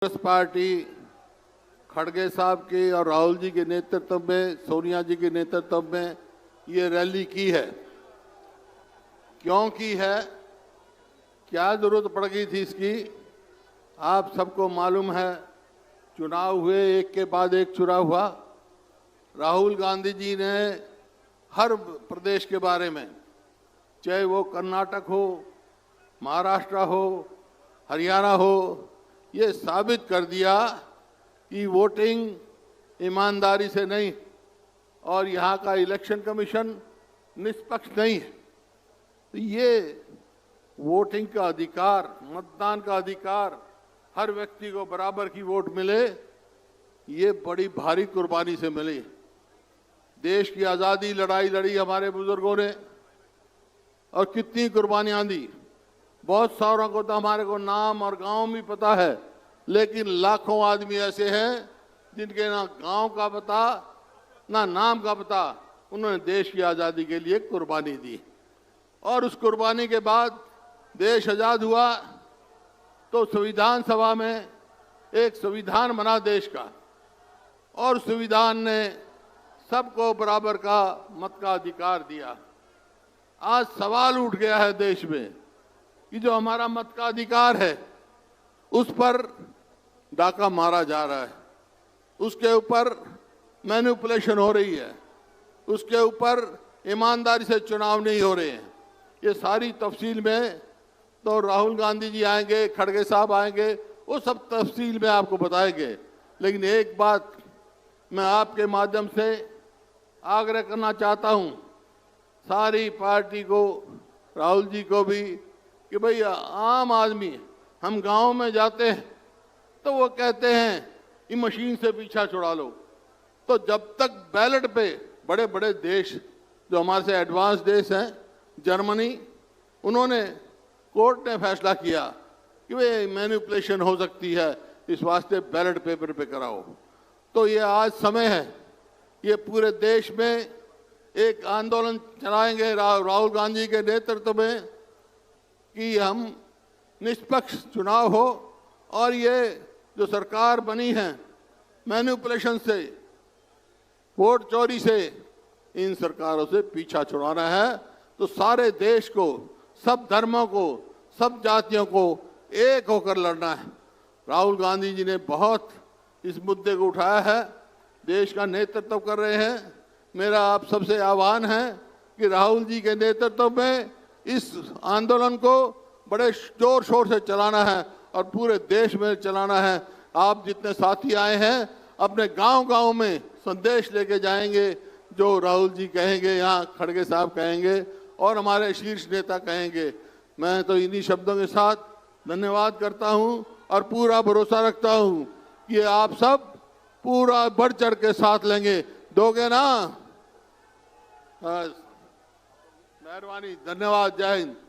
Congress party खड़गे साहब के और राहुल जी के नेतृत्व में, सोनिया जी के नेतृत्व में ये रैली की है। क्यों की है, क्या जरूरत पड़ गई थी इसकी? आप सबको मालूम है, चुनाव हुए, एक के बाद एक चुनाव हुआ। राहुल गांधी जी ने हर प्रदेश के बारे में, चाहे वो कर्नाटक हो, महाराष्ट्र हो, हरियाणा हो, ये साबित कर दिया कि वोटिंग ईमानदारी से नहीं और यहाँ का इलेक्शन कमीशन निष्पक्ष नहीं है। तो ये वोटिंग का अधिकार, मतदान का अधिकार, हर व्यक्ति को बराबर की वोट मिले, ये बड़ी भारी कुर्बानी से मिली। देश की आज़ादी लड़ाई लड़ी हमारे बुजुर्गों ने और कितनी कुर्बानियां दी। बहुत सारों को तो हमारे को नाम और गांव भी पता है, लेकिन लाखों आदमी ऐसे हैं जिनके ना गांव का पता ना नाम का पता। उन्होंने देश की आज़ादी के लिए कुर्बानी दी और उस कुर्बानी के बाद देश आज़ाद हुआ तो संविधान सभा में एक संविधान बना देश का, और संविधान ने सबको बराबर का मत का अधिकार दिया। आज सवाल उठ गया है देश में कि जो हमारा मत का अधिकार है उस पर डाका मारा जा रहा है, उसके ऊपर मैनिपुलेशन हो रही है, उसके ऊपर ईमानदारी से चुनाव नहीं हो रहे हैं। ये सारी तफसील में तो राहुल गांधी जी आएंगे, खड़गे साहब आएंगे, वो सब तफसील में आपको बताएंगे। लेकिन एक बात मैं आपके माध्यम से आग्रह करना चाहता हूँ सारी पार्टी को, राहुल जी को भी, कि भाई आम आदमी, हम गांव में जाते हैं तो वो कहते हैं कि मशीन से पीछा छुड़ा लो। तो जब तक बैलेट पे बड़े बड़े देश जो हमारे से एडवांस देश हैं, जर्मनी, उन्होंने कोर्ट ने फैसला किया कि भाई मैनिपुलेशन हो सकती है, इस वास्ते बैलेट पेपर पे कराओ। तो ये आज समय है, ये पूरे देश में एक आंदोलन चलाएंगे राहुल गांधी के नेतृत्व में कि हम निष्पक्ष चुनाव हो और ये जो सरकार बनी है मैनिपुलेशन से, वोट चोरी से, इन सरकारों से पीछा छुड़ाना है। तो सारे देश को, सब धर्मों को, सब जातियों को एक होकर लड़ना है। राहुल गांधी जी ने बहुत इस मुद्दे को उठाया है, देश का नेतृत्व कर रहे हैं। मेरा आप सबसे आह्वान है कि राहुल जी के नेतृत्व में इस आंदोलन को बड़े जोर शोर से चलाना है और पूरे देश में चलाना है। आप जितने साथी आए हैं अपने गांव-गांव में संदेश लेके जाएंगे, जो राहुल जी कहेंगे, यहाँ खड़गे साहब कहेंगे और हमारे शीर्ष नेता कहेंगे। मैं तो इन्हीं शब्दों के साथ धन्यवाद करता हूँ और पूरा भरोसा रखता हूँ कि आप सब पूरा बढ़ चढ़ के साथ लेंगे। दोगे ना? बस, मेहरबानी, धन्यवाद, जय हिंद।